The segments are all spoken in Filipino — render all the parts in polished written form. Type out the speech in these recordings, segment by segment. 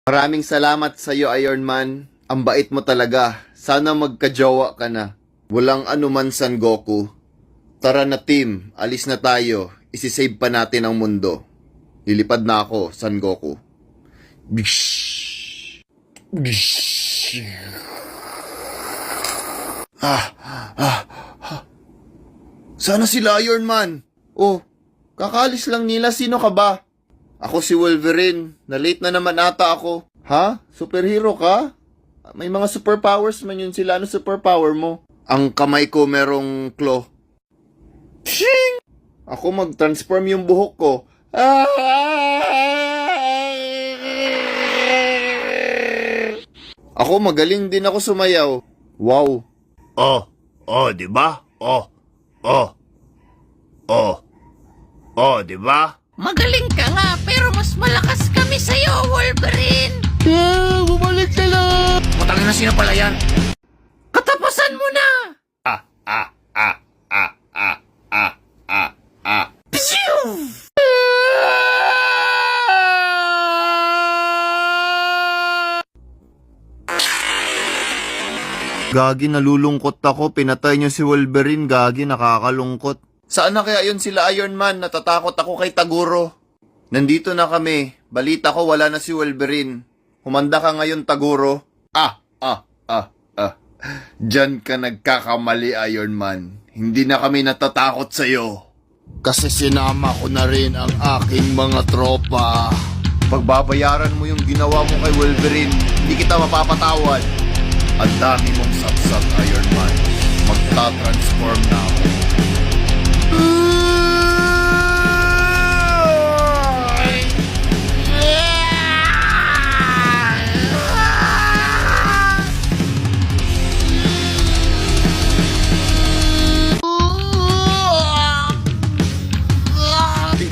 Maraming salamat sa iyo, Iron Man. Ang bait mo talaga. Sana magkajowa ka na. Walang anuman, Son Goku. Tara na team, alis na tayo. Isisave pa natin ang mundo. Lilipad na ako, Son Goku. Sana sila, Iron Man. Oh, kakalis lang nila. Sino ka ba? Ako si Wolverine. Na-late na naman ata ako. Ha? Superhero ka? May mga superpowers man yun sila. Ano superpower mo? Ang kamay ko merong claw. Pshing! Ako mag-transform yung buhok ko. Ako magaling din ako sumayaw. Wow. Di ba? Di ba? Magaling ka nga, pero mas malakas kami sa'yo, Wolverine! Bumalik sila! Putangin na, sino pala yan? Katapusan mo na! Gagi, nalulungkot ako. Pinatay niyo si Wolverine. Gagi, nakakalungkot. Saan na kaya yun sila, Iron Man? Natatakot ako kay Taguro. Nandito na kami. Balita ko wala na si Wolverine. Humanda ka ngayon, Taguro. Diyan ka nagkakamali, Iron Man. Hindi na kami natatakot sa'yo. Kasi sinama ko na rin ang aking mga tropa. Pagbabayaran mo yung ginawa mo kay Wolverine, hindi kita mapapatawad. Ang dami mong sapsap, Iron Man. Magta-transform na ako.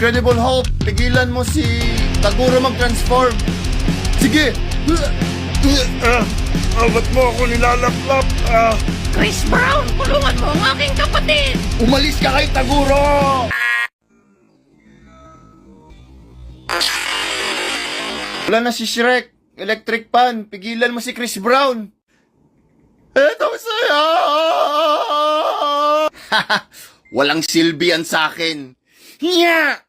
Incredible Hulk, pigilan mo si Taguro mag-transform. Sige! Ba't mo ako nilalaplap? Chris Brown, tulungan mo ang aking kapatid! Umalis ka kay Taguro! Wala na si Shrek. Electric pan. Pigilan mo si Chris Brown. Eto sa'yo! Walang silbi yan sa akin. Hiya!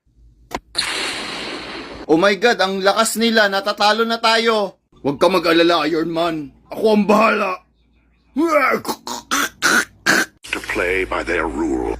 Oh my God, ang lakas nila. Natatalo na tayo. Huwag ka mag-alala, Iron Man. Ako ang bahala. To play by their rule.